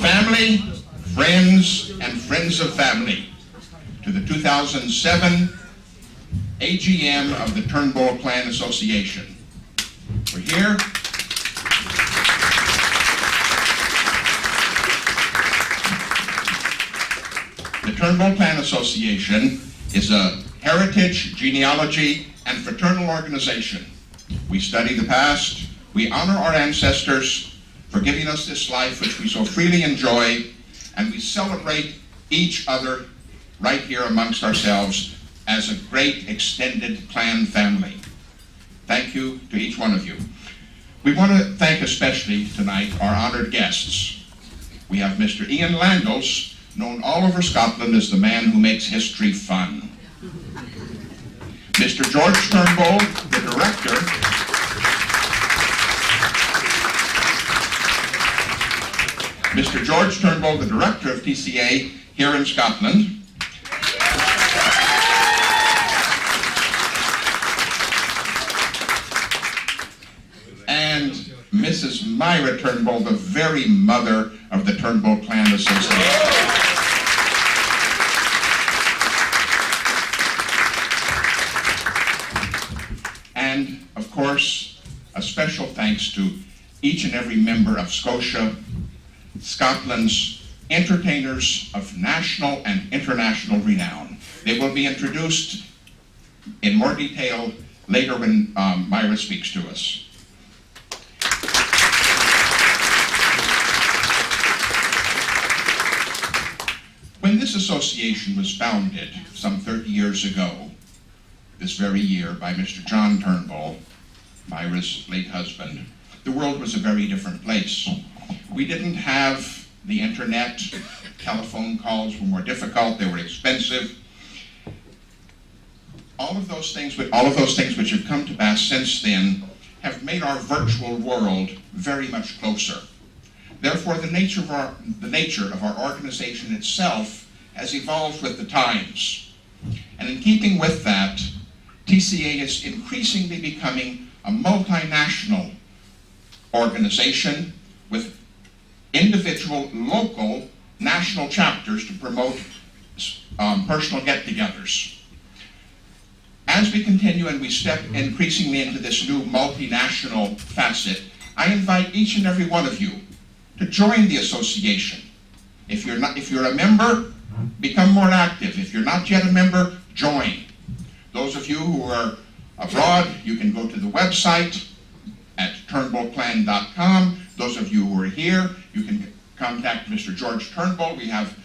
family, friends, and friends of family to the 2007 AGM of the Turnbull Clan Association. We're here. The Turnbull Clan Association is a heritage, genealogy, and fraternal organization. We study the past, we honor our ancestors for giving us this life which we so freely enjoy, and we celebrate each other right here amongst ourselves as a great extended clan family. Thank you to each one of you. We want to thank especially tonight our honored guests. We have Mr. Ian Landels, known all over Scotland as the man who makes history fun. Mr. George Turnbull, the director, Mr. George Turnbull, the director of TCA here in Scotland. And Mrs. Myra Turnbull, the very mother of the Turnbull Clan Association. And, of course, a special thanks to each and every member of Scotia, Scotland's entertainers of national and international renown. They will be introduced in more detail later when Myra speaks to us. When this association was founded some 30 years ago, this very year, by Mr. John Turnbull, Myra's late husband, the world was a very different place. We didn't have the internet, telephone calls were more difficult, they were expensive. All of those things which have come to pass since then have made our virtual world very much closer. Therefore, the nature of our organization itself has evolved with the times. And in keeping with that, TCA is increasingly becoming a multinational organization with individual, local, national chapters to promote personal get-togethers. As we continue and we step increasingly into this new multinational facet, I invite each and every one of you to join the association. If you're a member, become more active. If you're not yet a member, join. Those of you who are abroad, you can go to the website at turnbullclan.com. Those of you who are here, you can contact Mr. George Turnbull. We have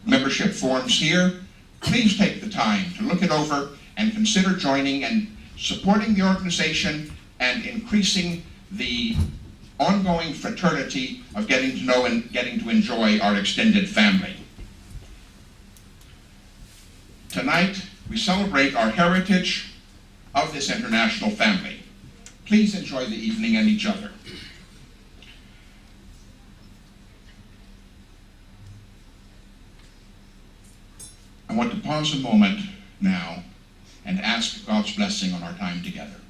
membership forms here. Please take the time to look it over and consider joining and supporting the organization and increasing the ongoing fraternity of getting to know and getting to enjoy our extended family. Tonight, we celebrate our heritage of this international family. Please enjoy the evening and each other. I want to pause a moment now and ask God's blessing on our time together.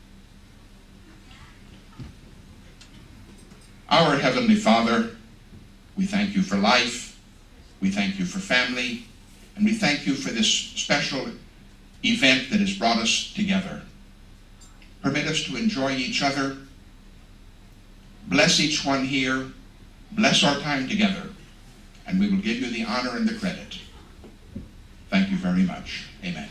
Our Heavenly Father, we thank you for life, we thank you for family, and we thank you for this special event that has brought us together. Permit us to enjoy each other. Bless each one here. Bless our time together. And we will give you the honor and the credit. Thank you very much. Amen.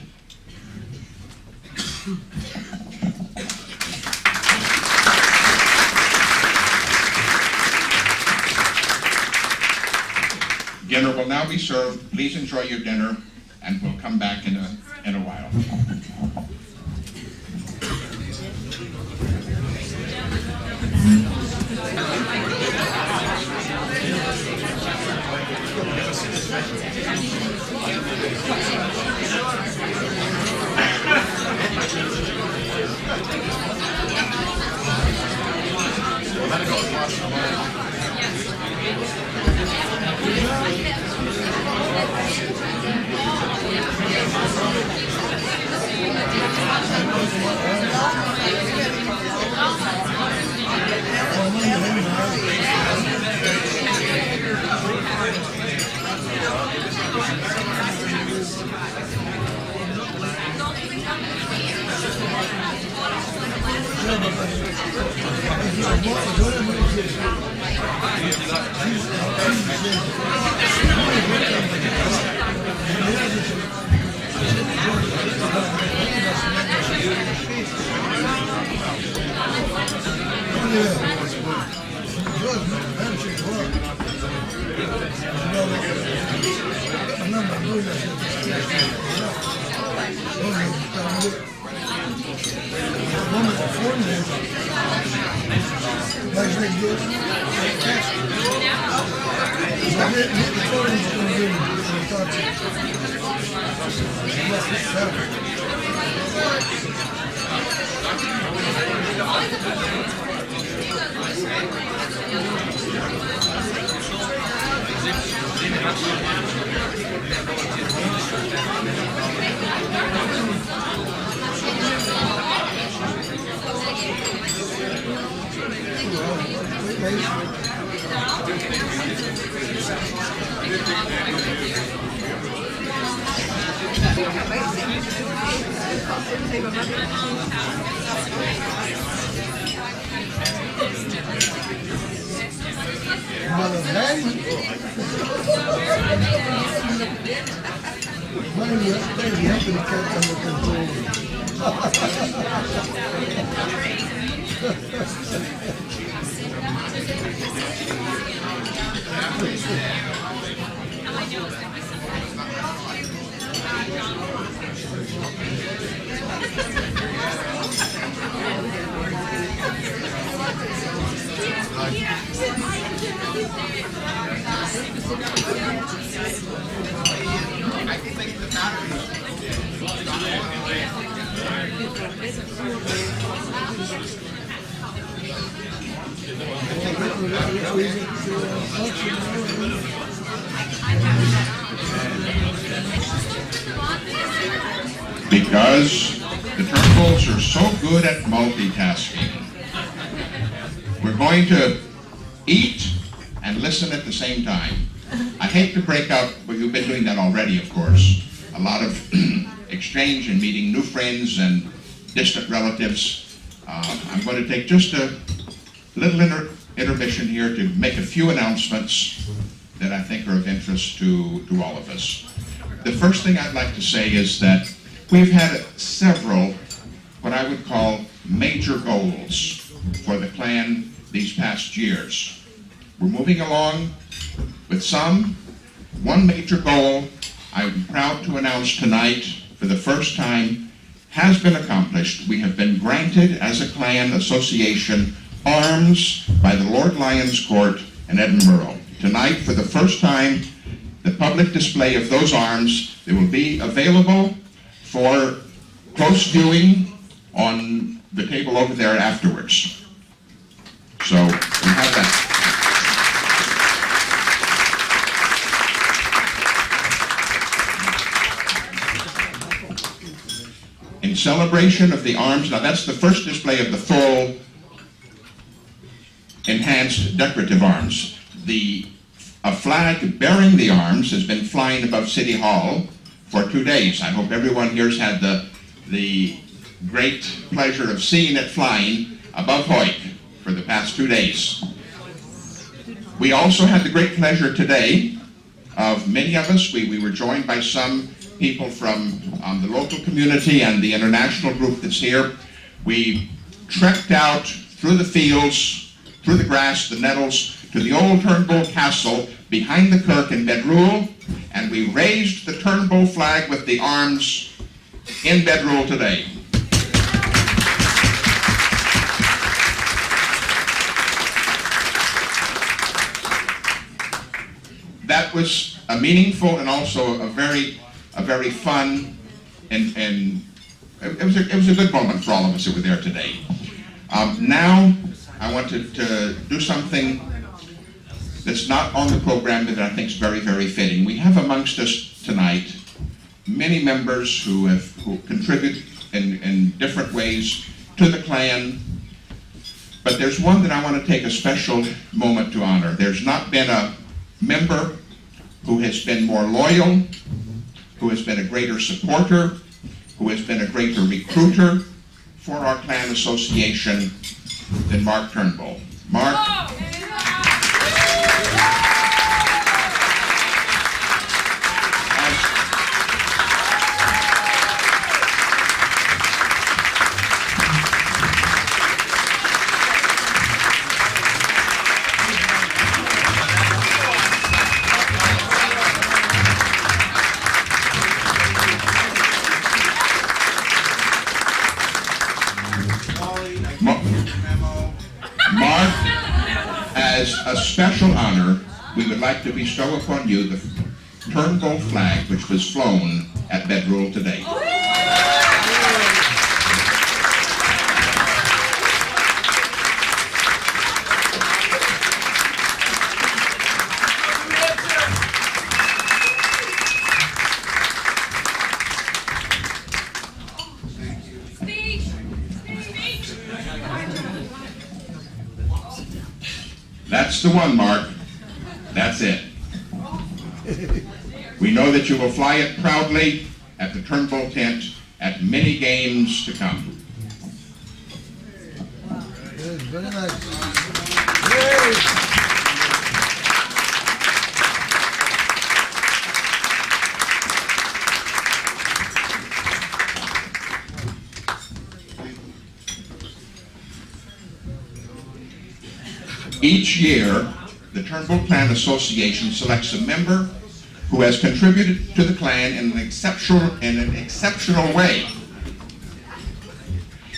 Dinner will now be served. Please enjoy your dinner, and we'll come back in a while. Because the Turnbulls are so good at multitasking. We're going to eat and listen at the same time. I hate to break up, but you've been doing that already, of course. A lot of exchange and meeting new friends and distant relatives. I'm going to take just a little intermission here to make a few announcements that I think are of interest to all of us. The first thing I'd like to say is that we've had several, what I would call major goals for the clan these past years. We're moving along with some. One major goal I'm proud to announce tonight for the first time has been accomplished. We have been granted as a clan association arms by the Lord Lyon's Court in Edinburgh. Tonight, for the first time, the public display of those arms, they will be available for close viewing on the table over there afterwards. So we have that. In celebration of the arms, now that's the first display of the full enhanced decorative arms. A flag bearing the arms has been flying above City Hall for 2 days. I hope everyone here's had the great pleasure of seeing it flying above Hoyt for the past 2 days. We also had the great pleasure today of many of us, we were joined by some people from the local community and the international group that's here. We trekked out through the fields, through the grass, the nettles, to the old Turnbull Castle behind the kirk in Bedrule, and we raised the Turnbull Flag with the arms in Bedrule today. That was a meaningful and also a very fun and it was a good moment for all of us who were there today. Now I want to do something that's not on the program that I think is very, very fitting. We have amongst us tonight many members who contribute in different ways to the clan, but there's one that I want to take a special moment to honor. There's not been a member who has been more loyal, who has been a greater supporter, who has been a greater recruiter for our clan association than Mark Turnbull. Mark. a special honor, we would like to bestow upon you the Turnbull Flag, which was flown at Bedrule today. That's the one, Mark. That's it. We know that you will fly it proudly at the Turnbull tent at many games to come. Good, very nice. Each year, the Turnbull Clan Association selects a member who has contributed to the clan in an exceptional way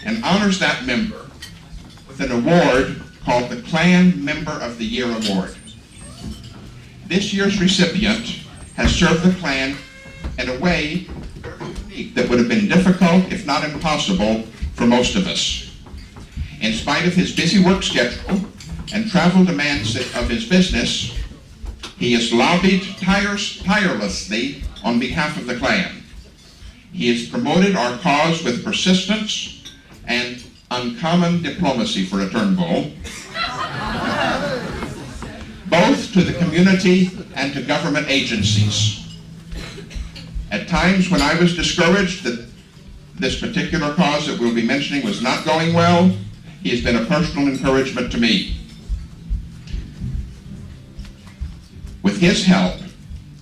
and honors that member with an award called the Clan Member of the Year Award. This year's recipient has served the clan in a way that would have been difficult, if not impossible, for most of us. In spite of his busy work schedule and travel demands of his business, he has lobbied tirelessly on behalf of the clan. He has promoted our cause with persistence and uncommon diplomacy for a Turnbull, both to the community and to government agencies. At times when I was discouraged that this particular cause that we'll be mentioning was not going well, he has been a personal encouragement to me. With his help,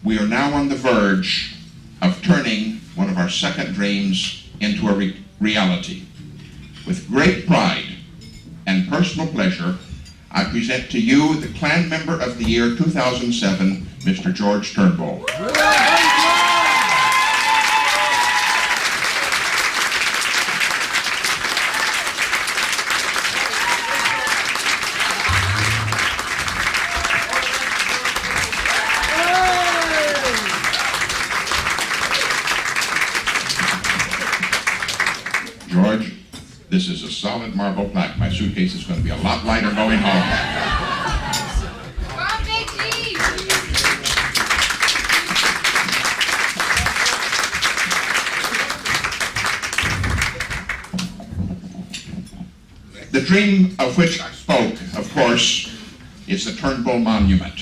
we are now on the verge of turning one of our second dreams into a reality. With great pride and personal pleasure, I present to you the Clan Member of the Year 2007, Mr. George Turnbull. George, this is a solid marble plaque. My suitcase is going to be a lot lighter going home. The dream of which I spoke, of course, is the Turnbull Monument,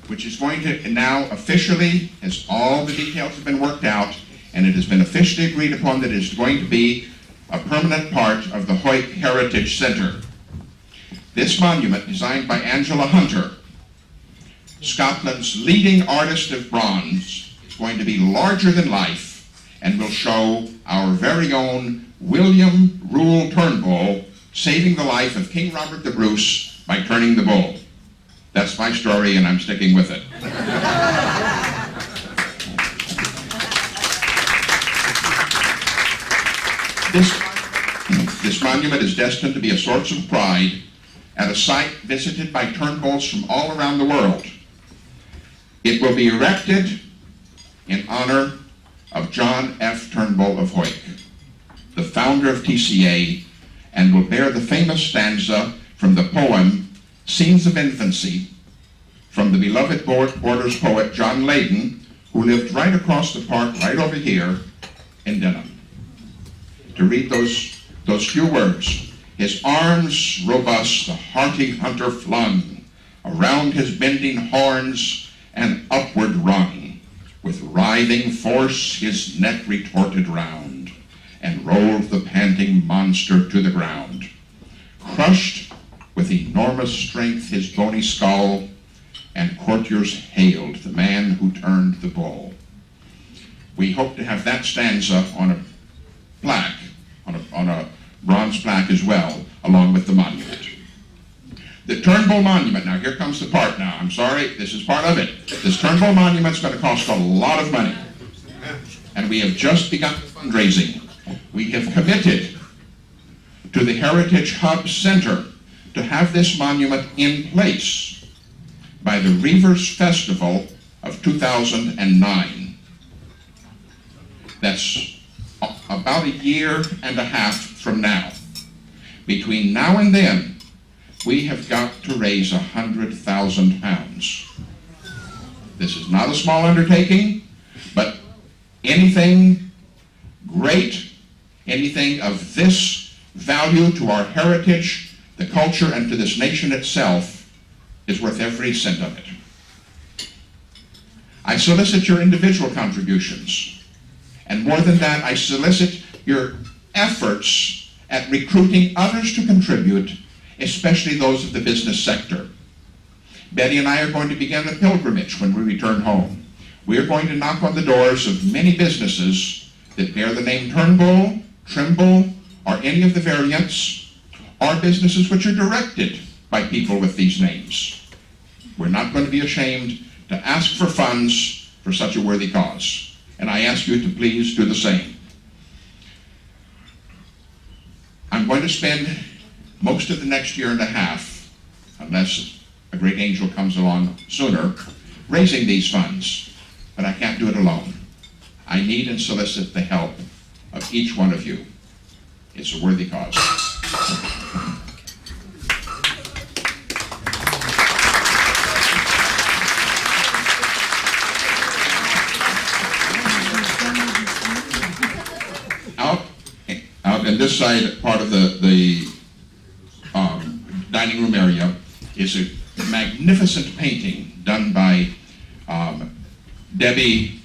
which is going to now officially, as all the details have been worked out, and it has been officially agreed upon that it is going to be a permanent part of the Hoyk Heritage Center. This monument, designed by Angela Hunter, Scotland's leading artist of bronze, is going to be larger than life and will show our very own William Rule Turnbull saving the life of King Robert the Bruce by turning the bull. That's my story, and I'm sticking with it. This monument is destined to be a source of pride at a site visited by Turnbulls from all around the world. It will be erected in honor of John F. Turnbull of Hoyk, the founder of TCA, and will bear the famous stanza from the poem Scenes of Infancy from the beloved Borders poet John Leyden, who lived right across the park, right over here in Denham. To read those few words. His arms robust the hearty hunter flung, around his bending horns and upward rung. With writhing force his neck retorted round, and rolled the panting monster to the ground. Crushed with enormous strength his bony skull, and courtiers hailed the man who turned the bull. We hope to have that stanza on a plaque, on a bronze plaque as well, along with the monument. The Turnbull Monument, now here comes the part now, I'm sorry, this is part of it. This Turnbull Monument's going to cost a lot of money. And we have just begun fundraising. We have committed to the Heritage Hub Center to have this monument in place by the Reivers Festival of 2009. That's about a year and a half from now. Between now and then, we have got to raise £100,000. This is not a small undertaking, but anything great, anything of this value to our heritage, the culture, and to this nation itself is worth every cent of it. I solicit your individual contributions, and more than that, I solicit your efforts at recruiting others to contribute, especially those of the business sector. Betty and I are going to begin a pilgrimage when we return home. We are going to knock on the doors of many businesses that bear the name Turnbull, Trimble, or any of the variants, or businesses which are directed by people with these names. We're not going to be ashamed to ask for funds for such a worthy cause, and I ask you to please do the same. I'm going to spend most of the next year and a half, unless a great angel comes along sooner, raising these funds, but I can't do it alone. I need and solicit the help of each one of you. It's a worthy cause. Out in this side part of the dining room area is a magnificent painting done by Debbie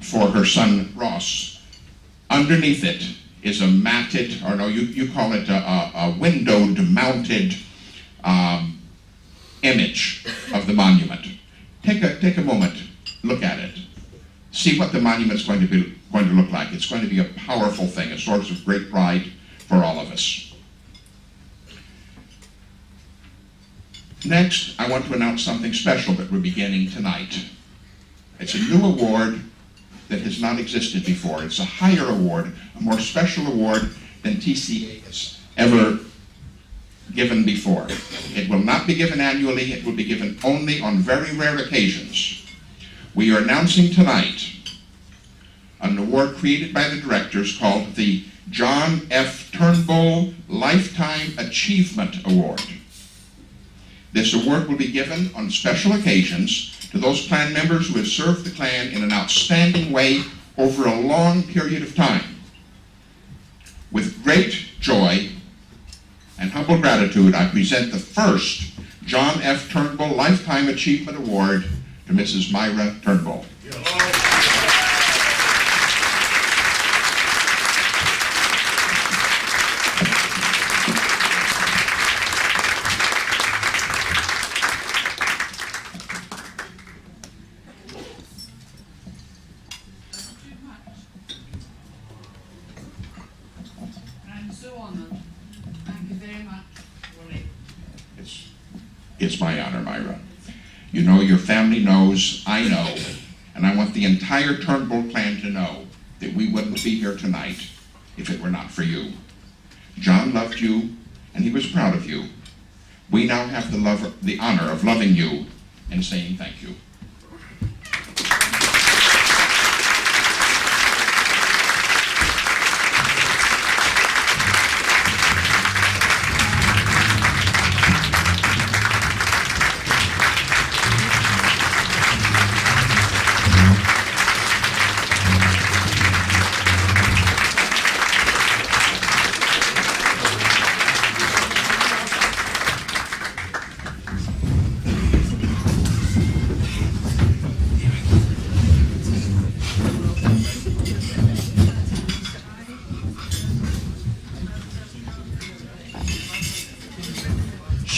for her son Ross. Underneath it is a matted, or no, you call it a windowed mounted image of the monument. Take a moment, look at it. See what the monument's going to look like. It's going to be a powerful thing, a source of great pride for all of us. Next, I want to announce something special that we're beginning tonight. It's a new award that has not existed before. It's a higher award, a more special award than TCA has ever given before. It will not be given annually. It will be given only on very rare occasions. We are announcing tonight an award created by the directors called the John F. Turnbull Lifetime Achievement Award. This award will be given on special occasions to those clan members who have served the clan in an outstanding way over a long period of time. With great joy and humble gratitude, I present the first John F. Turnbull Lifetime Achievement Award to Mrs. Myra Turnbull. It's my honor, Myra. You know, your family knows, I know, and I want the entire Turnbull clan to know that we wouldn't be here tonight if it were not for you. John loved you, and he was proud of you. We now have the honor of loving you and saying thank you.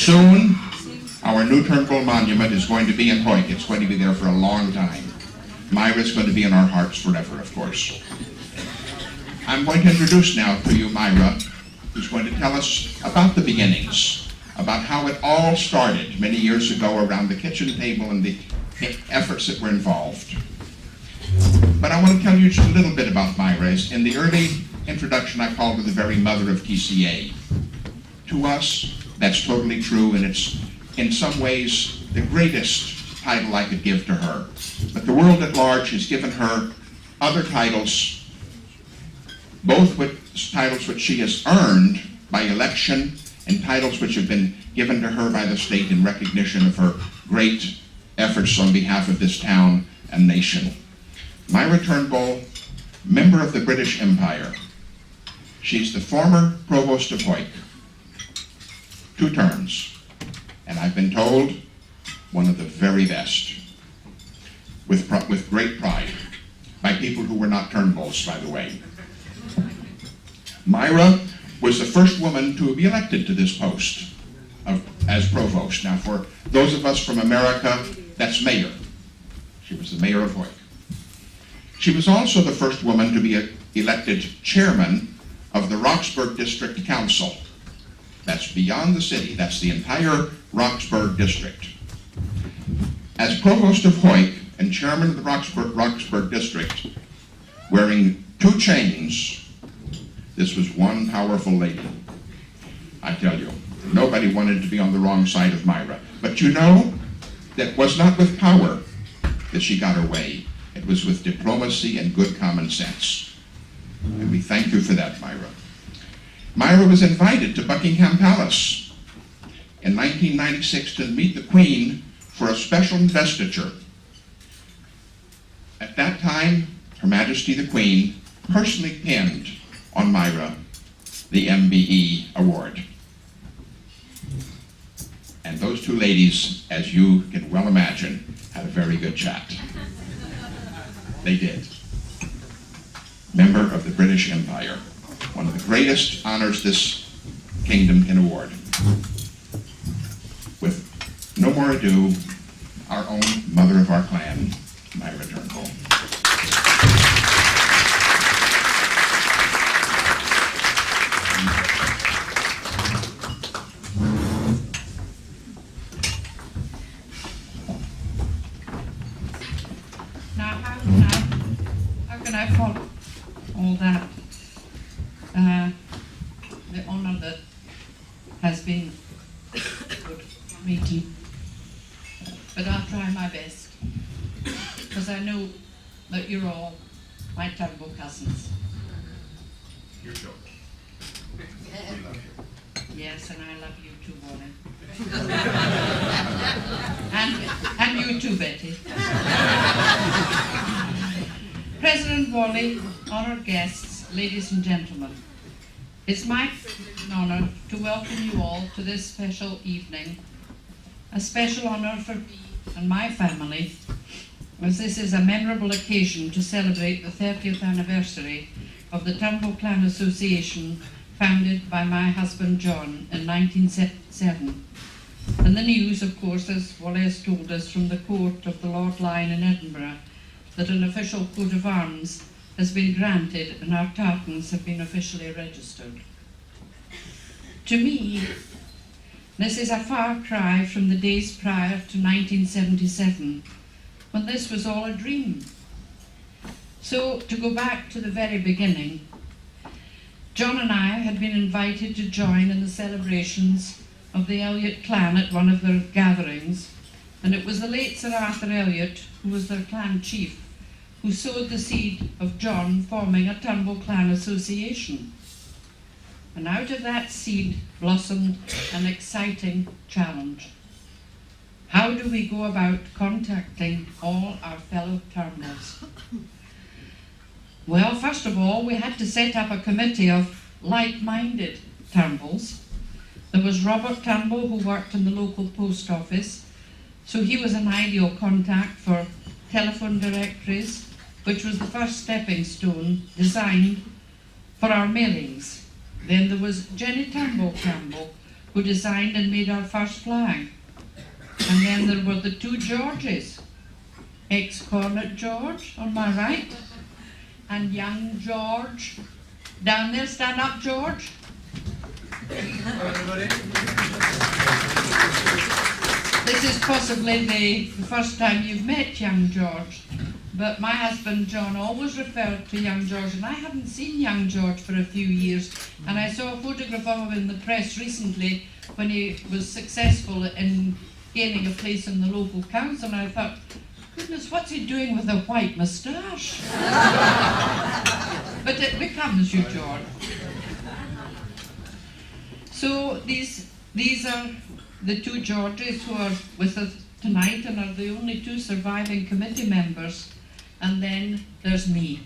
Soon, our new Turnbull monument is going to be in Hoyt. It's going to be there for a long time. Myra's going to be in our hearts forever, of course. I'm going to introduce now to you Myra, who's going to tell us about the beginnings, about how it all started many years ago around the kitchen table and the efforts that were involved. But I want to tell you just a little bit about Myra. In the early introduction, I called her the very mother of TCA. To us, That's totally true, and it's in some ways the greatest title I could give to her. But the world at large has given her other titles, both with titles which she has earned by election and titles which have been given to her by the state in recognition of her great efforts on behalf of this town and nation. Myra Turnbull, member of the British Empire. She's the former Provost of Hawick, 2 terms, and I've been told one of the very best, with great pride, by people who were not Turnbulls, by the way. Myra was the first woman to be elected to this post as provost. Now, for those of us from America, that's mayor. She was the mayor of Hawick. She was also the first woman to be elected chairman of the Roxburgh District Council. That's beyond the city. That's the entire Roxburgh District. As provost of Hawick and chairman of the Roxburgh District, wearing 2 chains, this was one powerful lady. I tell you, nobody wanted to be on the wrong side of Myra. But you know, that was not with power that she got her way. It was with diplomacy and good common sense. And we thank you for that, Myra. Myra was invited to Buckingham Palace in 1996 to meet the Queen for a special investiture. At that time, Her Majesty the Queen personally pinned on Myra the MBE award. And those 2 ladies, as you can well imagine, had a very good chat. They did. Member of the British Empire, one of the greatest honors this kingdom can award. With no more ado, our own mother of our clan, Myra Turnbull. Now, how can I follow all that? The honour that has been good meeting, but I'll try my best, because I know that you're all my Turnbull cousins. You're sure. Yes, and I love you too, Wally. and you too, Betty. President Wally, honoured guests, ladies and gentlemen, it's my privilege and honour to welcome you all to this special evening, a special honour for me and my family, as this is a memorable occasion to celebrate the 30th anniversary of the Turnbull Clan Association, founded by my husband John in 1977. And the news, of course, as Wally has told us, from the court of the Lord Lion in Edinburgh, that an official coat of arms has been granted and our tartans have been officially registered. To me, this is a far cry from the days prior to 1977, when this was all a dream. So, to go back to the very beginning, John and I had been invited to join in the celebrations of the Elliot clan at one of their gatherings, and it was the late Sir Arthur Elliot, who was their clan chief, who sowed the seed of John forming a Turnbull Clan Association. And out of that seed blossomed an exciting challenge. How do we go about contacting all our fellow Turnbulls? Well, first of all, we had to set up a committee of like-minded Turnbulls. There was Robert Turnbull, who worked in the local post office, so he was an ideal contact for telephone directories, which was the first stepping stone designed for our mailings. Then there was Jenny Turnbull Campbell, who designed and made our first flag. And then there were the 2 Georges, ex-Cornet George on my right, and young George. Down there, stand up, George. This is possibly the first time you've met young George, but my husband John always referred to young George, and I haven't seen young George for a few years, and I saw a photograph of him in the press recently when he was successful in gaining a place in the local council, and I thought, goodness, what's he doing with a white moustache? But it becomes you, George. So these are the two Georges who are with us tonight and are the only two surviving committee members, and then there's me.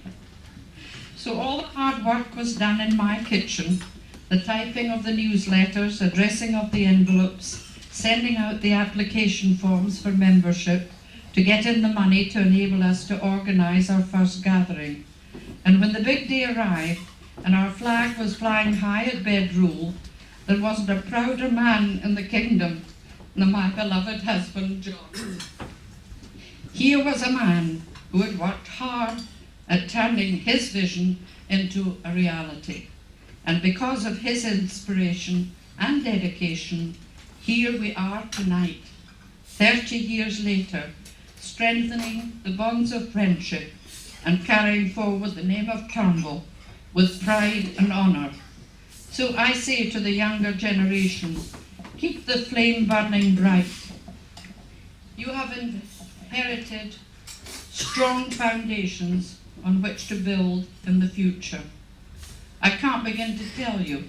So all the hard work was done in my kitchen, the typing of the newsletters, addressing of the envelopes, sending out the application forms for membership, to get in the money to enable us to organise our first gathering. And when the big day arrived and our flag was flying high at Bedrule, there wasn't a prouder man in the kingdom than my beloved husband John. Here was a man who had worked hard at turning his vision into a reality. And because of his inspiration and dedication, here we are tonight, 30 years later, strengthening the bonds of friendship and carrying forward the name of Turnbull with pride and honour. So I say to the younger generation, keep the flame burning bright. You have inherited strong foundations on which to build in the future. I can't begin to tell you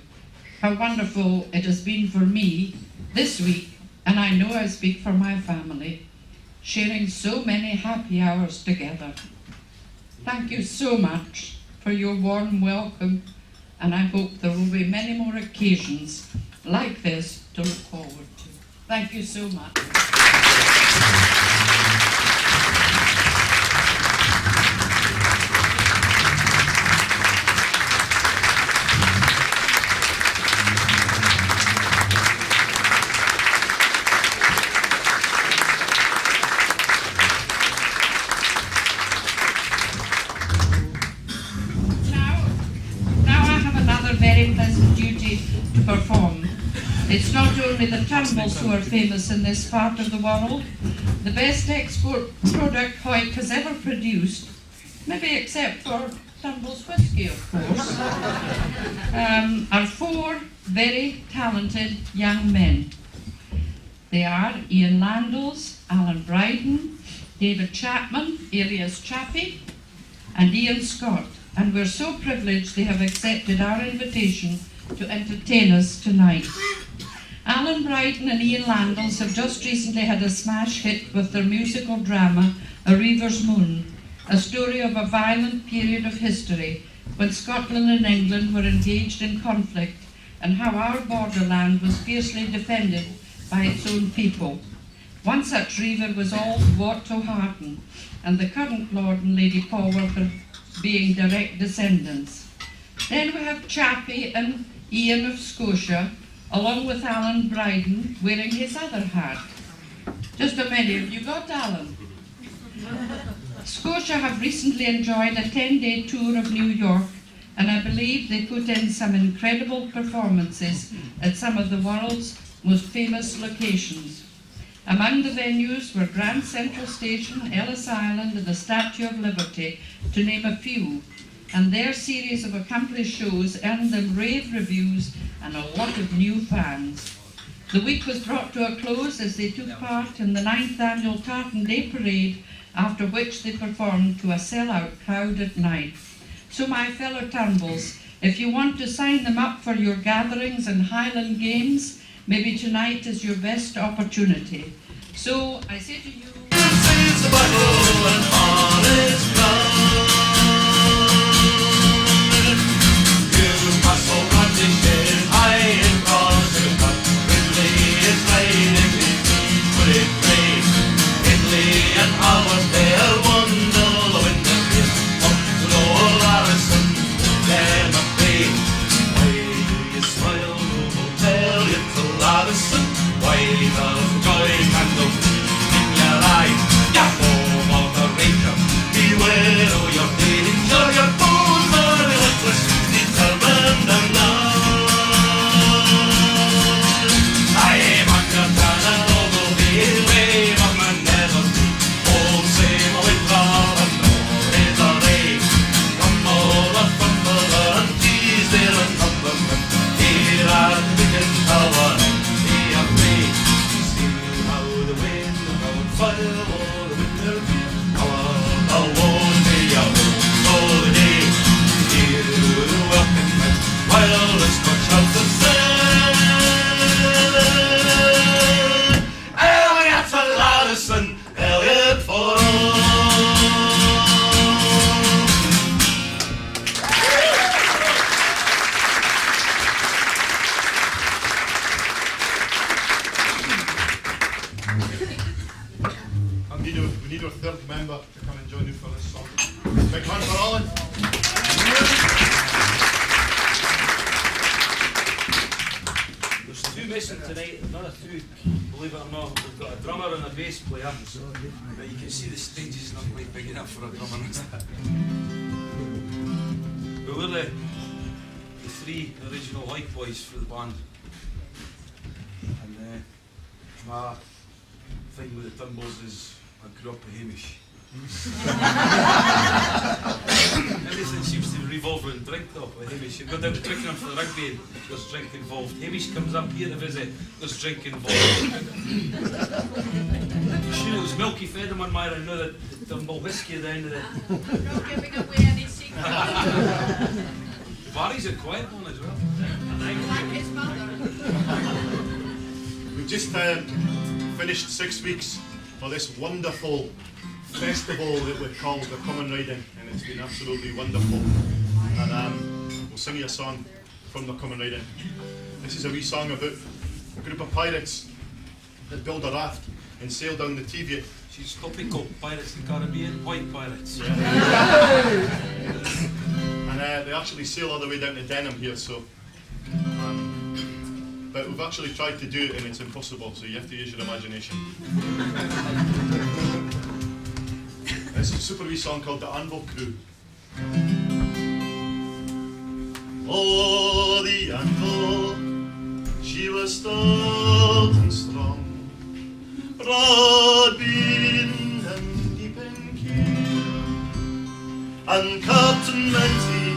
how wonderful it has been for me this week, and I know I speak for my family, sharing so many happy hours together. Thank you so much for your warm welcome, and I hope there will be many more occasions like this to look forward to. Thank you so much. Very pleasant duty to perform. It's not only the Turnbulls who are famous in this part of the world. The best export product Hoyt has ever produced, maybe except for Turnbull's whisky, of course, are four very talented young men. They are Ian Landels, Alan Bryden, David Chapman, alias Chappie, and Ian Scott. And we're so privileged they have accepted our invitation to entertain us tonight. Alan Bryden and Ian Landels have just recently had a smash hit with their musical drama, A Reaver's Moon, a story of a violent period of history when Scotland and England were engaged in conflict and how our borderland was fiercely defended by its own people. One such reaver was old Wat O'Harton, and the current Lord and Lady Polwarth being direct descendants. Then we have Chappie and Ian of Scotia, along with Alan Bryden wearing his other hat. Just a minute, have you got Alan? Scotia have recently enjoyed a 10-day tour of New York, and I believe they put in some incredible performances at some of the world's most famous locations. Among the venues were Grand Central Station, Ellis Island, and the Statue of Liberty, to name a few, and their series of accomplished shows earned them rave reviews and a lot of new fans. The week was brought to a close as they took part in the 9th annual Tartan Day Parade, after which they performed to a sell-out crowd at night. So my fellow Turnbulls, if you want to sign them up for your gatherings and Highland Games, maybe tonight is your best opportunity. So I say to you, Since the battle and all is done, you must all run this day high and cross the cut. Ridley is riding his feet, but it rains. Ridley and Howard, they'll wonder when the kiss up to Noel Harrison, them a pay. Why do you smile, Noel, tell little Harrison? Why does joy candle in your eye? Yeah, member to come and join you for this song. Big hand for Alan. There's two missing tonight, another two, believe it or not. We've got a drummer and a bass player, but you can see the stage is not quite big enough for a drummer. But we're the three original Like Boys for the band. And my thing with the Turnbulls is I grew up with Hamish. Everything seems to revolve around drink though with Hamish. You go down to Twickenham for the rugby and there's drink involved. Hamish comes up here to visit, there's drink involved. Sure it was Milky fed him on my I know that the Turnbull whiskey at the end of it. Not giving away any secrets. Barry's a quiet one as well. Like his mother. We've just finished 6 weeks for this wonderful festival that we call the Common Riding, and it's been absolutely wonderful. And we'll sing you a song from the Common Riding. This is a wee song about a group of pirates that build a raft and sail down the Teviot. She's topical. Pirates of the Caribbean, white pirates. Yeah. And they actually sail all the way down to Denham here, so. But we've actually tried to do it and it's impossible, so you have to use your imagination. This is a super wee song called The Anvil Crew. Oh, the anvil, she was stout and strong, broad-beamed and deep in keel, and Captain Menzie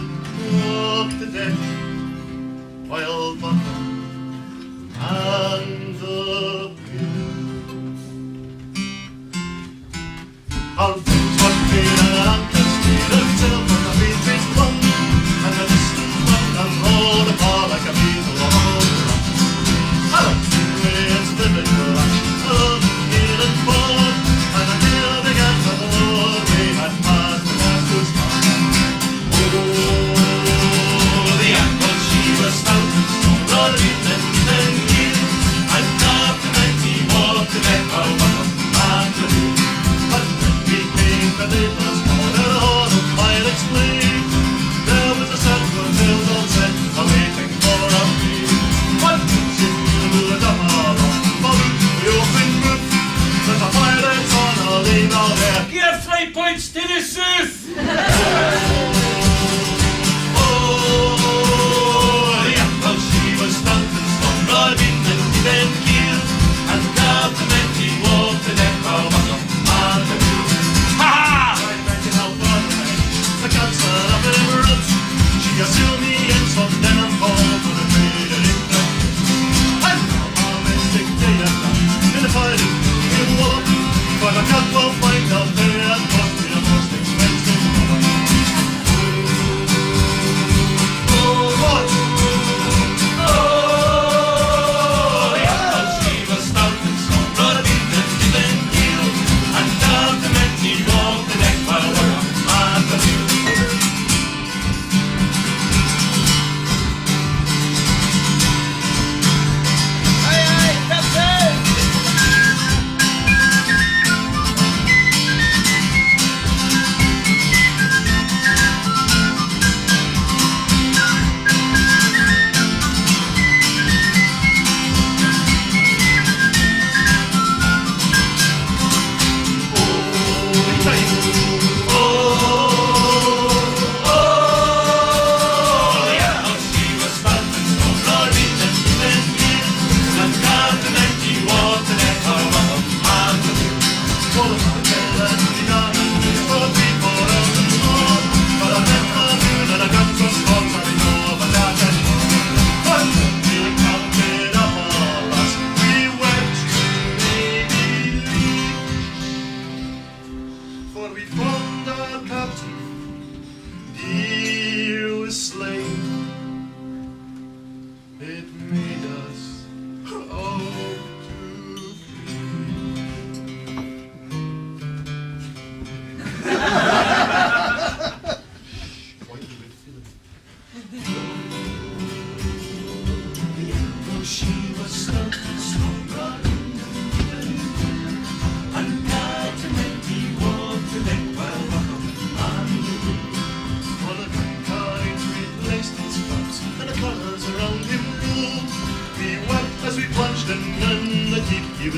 walked the deck, while Buckham and the our friends were made an anchors made of silk on the beach clung, and the distant mountain rolled apart like a beetle on the run. And a few vivid flash of hill and ford, and a gale began to blow. We had passed the Marco's Park. Oh, the anvil, she was stout and strong, broad-beamed and keel, and Captain Menzie walked the deck while Buckham and the wheel. The little smaller all the pirates played. There was a set for tails all set, awaiting for a free. One ship blew the harbor, followed the open roof. There's a pirates on a lane out there. Give 3 points to the Sooth! Oh, the anvil, she was stout and strong, broad-beamed and deep in keel, and Captain Menzie walked the deck while Buckham and the wheel. The cancer up in roots. She has sealed me in some Denham Hall for the trader in Dun. And now I'm in sick day and night in the fighting in Wallop, for the cat will find out there and cost me the most expensive one. Oh, what? Oh, the anvil, she was stout and strong, broad-beamed and deep in keel, and Captain Menzie walked the deck while Buckham and the wheel.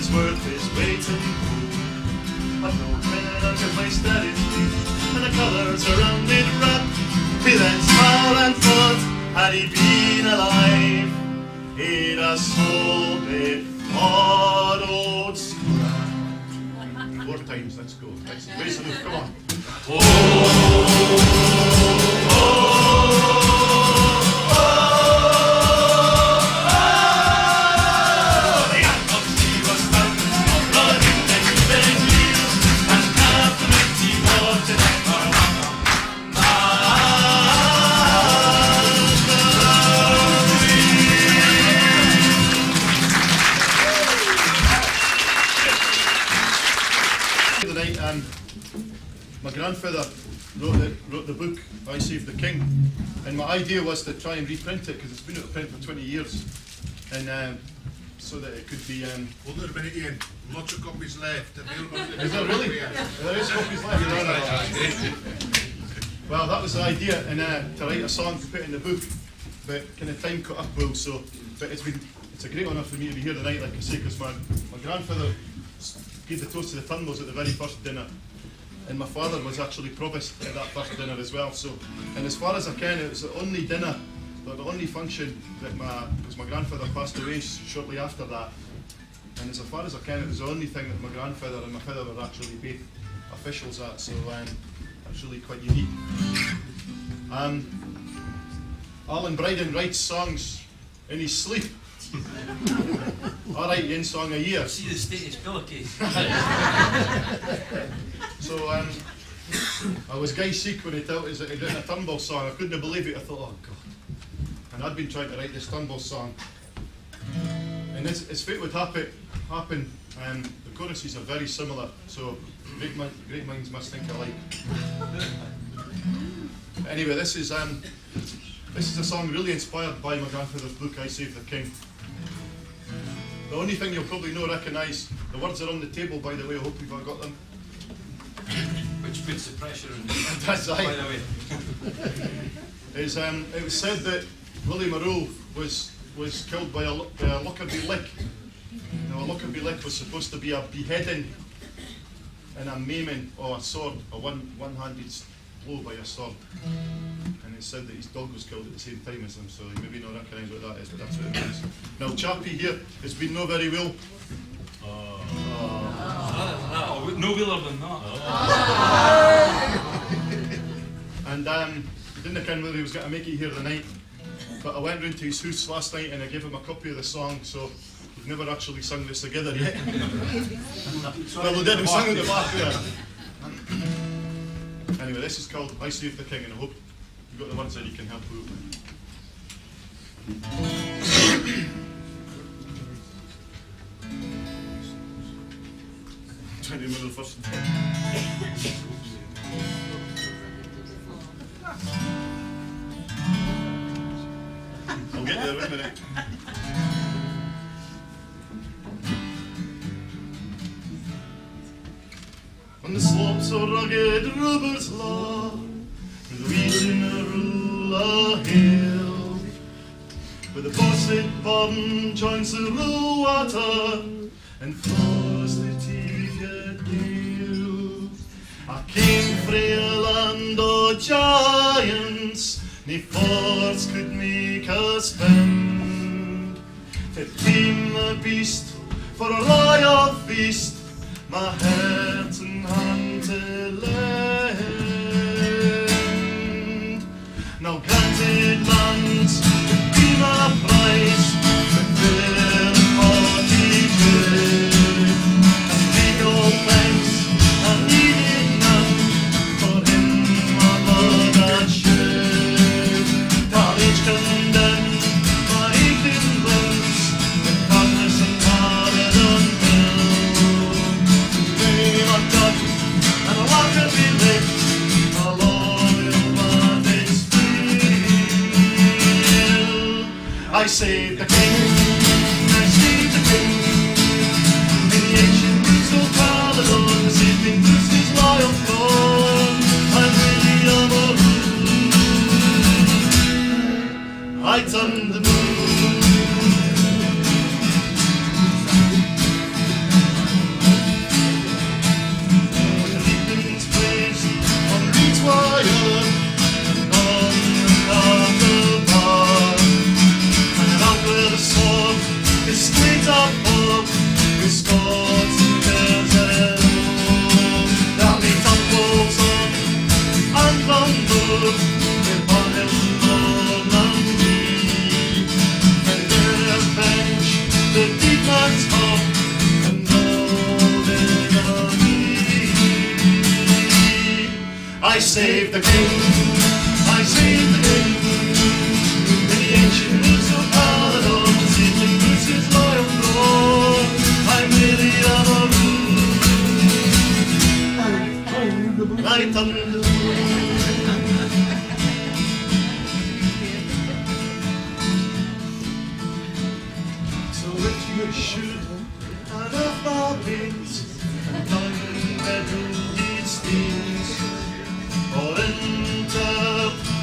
is worth his weight in gold. But no pen can place that it and the colours around it wrap. He then smiled and thought, had he been alive, he'd have sold it for old scrap. 4 times, let's go. Let's raise it up, come on. My grandfather wrote the book I Saved the King, and my idea was to try and reprint it because it's been out of print for 20 years, and so that it could be. Hold on a minute, Ian. Lots of copies left. Is there really? There is copies left. Well, that was the idea, and to write a song to put in the book, but kind of time cut up well. So, but it's a great honour for me to be here tonight, like I say, because my grandfather gave the toast to the Turnbulls at the very first dinner. And my father was actually provost at that first dinner as well. So, and as far as I can, it was the only dinner, the only function that because my grandfather passed away shortly after that. And as far as I can, it was the only thing that my grandfather and my father were actually both officials at. So that's really quite unique. Alan Bryden writes songs in his sleep. I write one song a year. See the state of his pillowcase. So I was Guy Seek when he told us that he'd written a Turnbull song. I couldn't believe it. I thought, oh God. And I'd been trying to write this Turnbull song. And as fate would happen, the choruses are very similar. So great minds must think alike. But anyway, this is a song really inspired by my grandfather's book, I Saved the King. The only thing you'll probably not recognise, the words are on the table, by the way. I hope you've all got them. Which puts the pressure on. That's right. By the way. It was said that William Arrow was killed by a Lockerbie lick. Now, a Lockerbie lick was supposed to be a beheading and a maiming or a sword, a one-handed blow by a sword. And it's said that his dog was killed at the same time as him, so you maybe not recognise what that is, but that's what it means. Now, Chappie here has been no very well. No wheeler than that. And he didn't know whether he was going to make it here tonight, but I went round to his house last night and I gave him a copy of the song, so we've never actually sung this together yet. Well, we did, we sang at the back there. Anyway, this is called I Saved the King, and I hope you've got the words that you can help with. Trying to remember the first one. I'll get there in a minute. On the slopes of rugged Robert's Law, with weeds in a ruler hill, where the bossed burn joins the rural water and flows the Teviot Dale. I came frae a land o' giants, nae forts could make us bend. To tame the beast for a royal feast, my heart and hand to lend. Now granted lands would be my prize, but fair and haughty good, and legal thanks I needed none, for in my blood I shed. Carnage condemned my aching limbs, with darkness and Caradon Hill. Name of God and a Lockerbie lick, a loyal blood is free. I saved the king, I saved the king. In the ancient roots of Caledon, the sleeping roots his loyal throne. I'm William O'Rourke, I turned the moon. I saved the king, I saved the king. In the ancient woods of Caledon, sitting Bruce's loyal throne, I'm really on a roof. I thunder. So if you should out of our wings, down Bedrule steams, or enter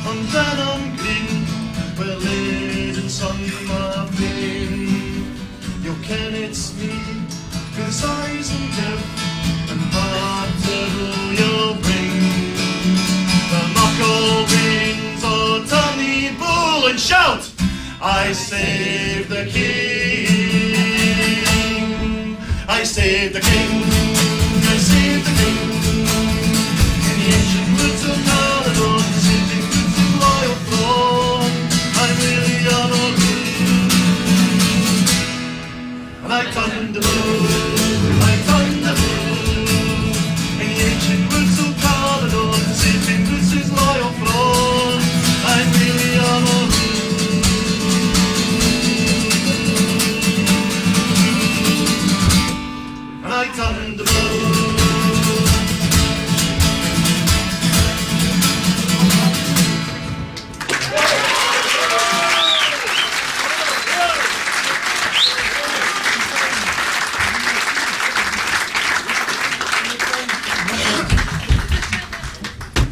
on Denham Green, where laden sun are been, you ken it's me, with sighs and death, and Bedrule you'll bring. The muckle winds or turn the bull and shout, I saved the king, I saved the king, I saved the king. In the ancient woods of Caledon, sitting Bruce's loyal throne, I'm really on a roof. And I turned the blue, I turned the blue. In the ancient woods of Caledon, sitting Bruce's loyal throne, I'm really on a roof. I turned the blue.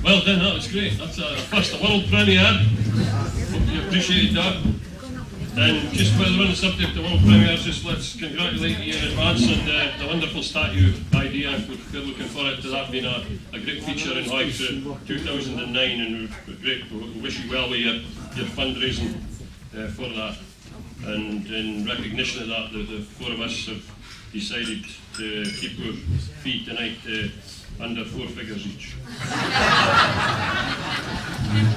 Well done, that was great. That's a first world premiere. Hope you appreciated that. And just while we're on the subject of world premieres, just let's congratulate you in advance on the wonderful statue idea. We're looking forward to that being a great feature in Hawaii through 2009, and we're great. We wish you well with your fundraising for that. And in recognition of that, the four of us have decided to keep our fee tonight under 4 figures each.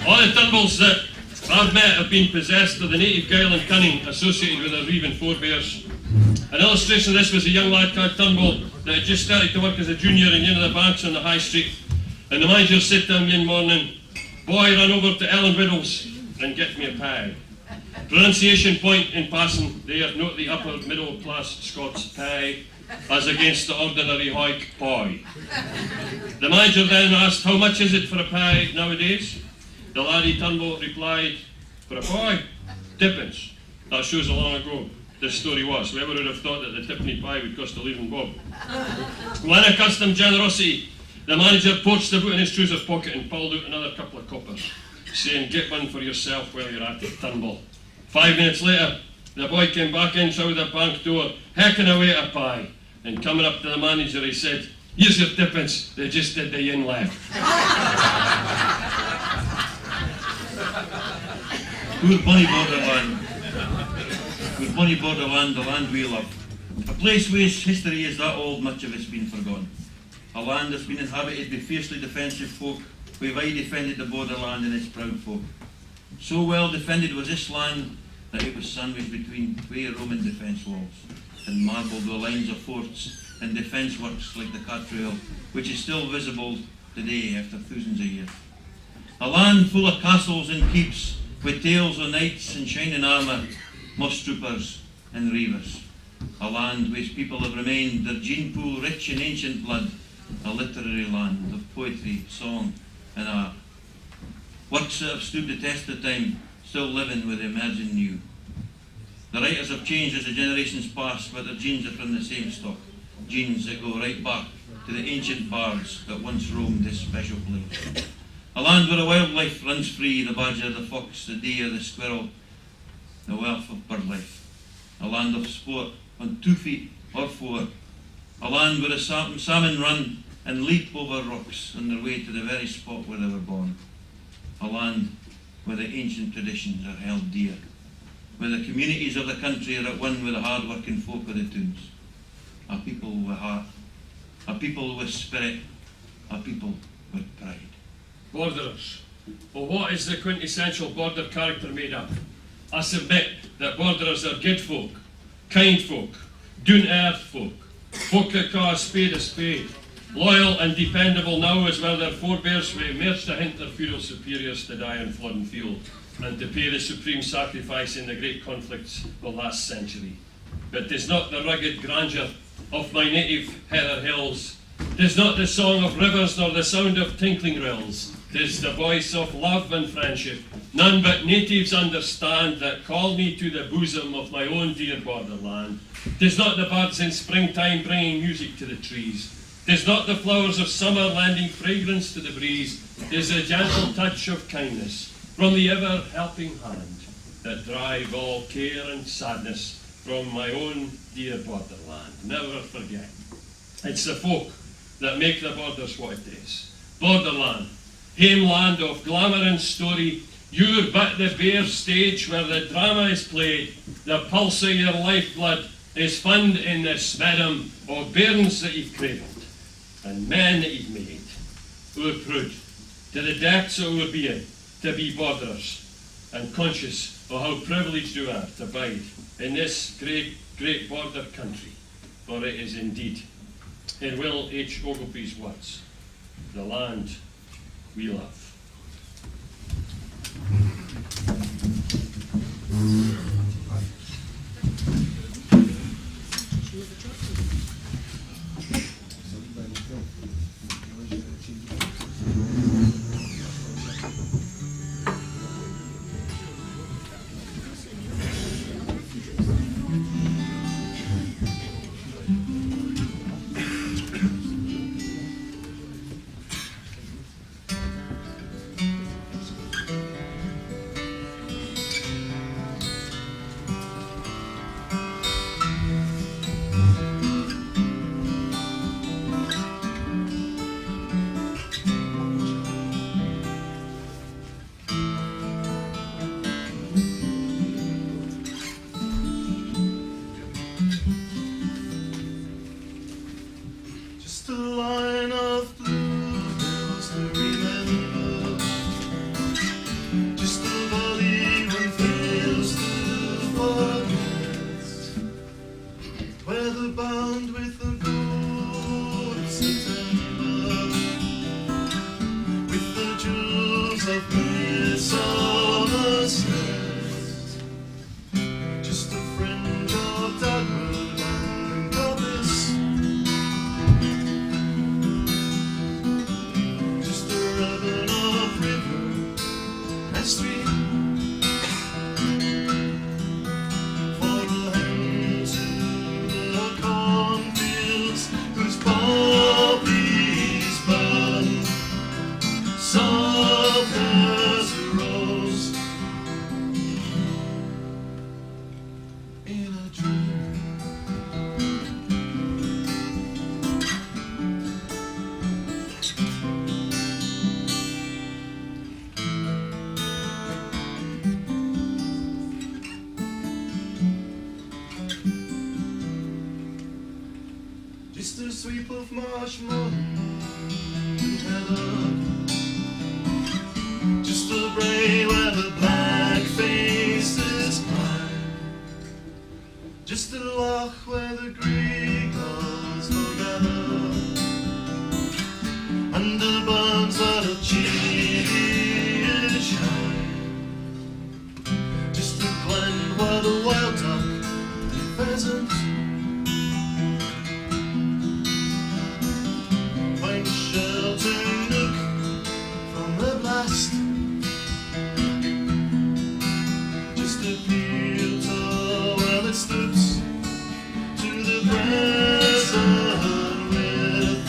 All the Turnbulls that I've met have been possessed of the native guile and cunning associated with their reaving forebears. An illustration of this was a young lad called Turnbull that had just started to work as a junior in one of the banks on the High Street. And the manager said to him one morning, "Boy, run over to Ellen Biddle's and get me a pie." Pronunciation point in passing there, note the upper middle class Scots pie as against the ordinary hoik pie. The manager then asked, "How much is it for a pie nowadays?" The laddie Turnbull replied, "For a pie, 2p." That shows how long ago this story was. Whoever would have thought that the tippenny pie would cost a leaving bob. With unaccustomed generosity, the manager poached the boot in his trousers pocket and pulled out another couple of coppers, saying, "Get one for yourself while you're at it, Turnbull." 5 minutes later, the boy came back in through the bank door, hecking away at a pie, and coming up to the manager, he said, "Here's your 2p, they just did the yin left." Poor bonny borderland. Poor bonny borderland, the land we love. A place whose history is that old, much of it's been forgotten. A land that's been inhabited by fiercely defensive folk who have aye defended the borderland and its proud folk. So well defended was this land that it was sandwiched between 2 Roman defence walls and marbled with lines of forts and defence works like the Catrail, which is still visible today after thousands of years. A land full of castles and keeps, with tales of knights in shining armour, moss troopers and reivers. A land whose people have remained, their gene pool rich in ancient blood, a literary land of poetry, song and art. Works that have stood the test of time, still living with emerging new. The writers have changed as the generations pass, but their genes are from the same stock. Genes that go right back to the ancient bards that once roamed this special place. A land where the wildlife runs free, the badger, the fox, the deer, the squirrel, the wealth of bird life. A land of sport on 2 feet or 4. A land where the salmon run and leap over rocks on their way to the very spot where they were born. A land where the ancient traditions are held dear, where the communities of the country are at one with the hard-working folk of the tunes. A people with heart, a people with spirit, a people with pride. Borderers. Well, what is the quintessential border character made up? I submit that borderers are good folk, kind folk, down-to-earth folk, folk that call a spade, Loyal and dependable now as were their forebears who emerged to hunt their feudal superiors to die on Flodden Field and to pay the supreme sacrifice in the great conflicts of last century. But 'tis not the rugged grandeur of my native heather hills, 'tis not the song of rivers nor the sound of tinkling rills, 'tis the voice of love and friendship none but natives understand that call me to the bosom of my own dear borderland. 'Tis not the birds in springtime bringing music to the trees, 'tis not the flowers of summer lending fragrance to the breeze, 'tis a gentle touch of kindness from the ever-helping hand that drive all care and sadness from my own dear borderland. Never forget, it's the folk that make the borders what it is. Borderland, homeland of glamour and story, you're but the bare stage where the drama is played. The pulse of your lifeblood is found in the smedum of bairns that you've cradled and men that you've made. We're proud to the depths of our being to be borderers and conscious of how privileged we are to bide in this great, great border country. For it is indeed, in Will H. Ogilvy's words, the land we love. Just a line of blue hills to remember, just a valley one fails to forget, where the bound with the gold of September, with the jewels of midsummer set, just a fringe of dogwood and coppice, just a ribbon of river and stream, for the hand to the cornfields whose poppies burn, soft as a rose in a dream. Just a sweep of marsh moon and heather, just a bray where the black faces cry, just a loch where the grey gulls go gather, under buns that of cheery shine, just a glen where the wild duck and pheasant find a sheltering nook from the blast, just a peel tall where it stoops to the present with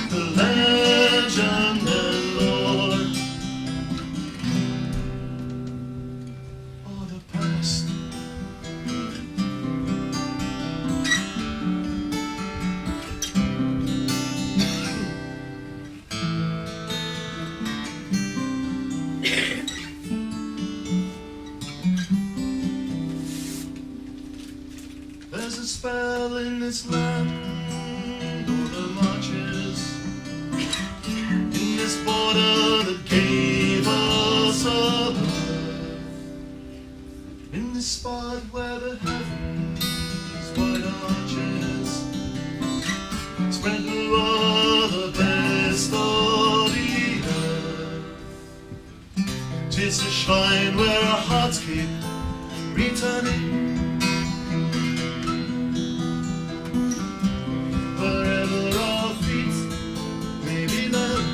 the legend and lore of the past. There's a spell in this land, or the marches, in this border that gave us a birth, in this spot where the heavens' white arches spread the is a shrine where our hearts keep returning. Wherever our feet may be led,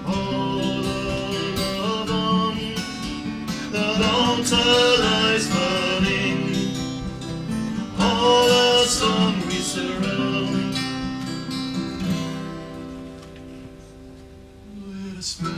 all alone on the altar lies burning. All our song we surround with a smile.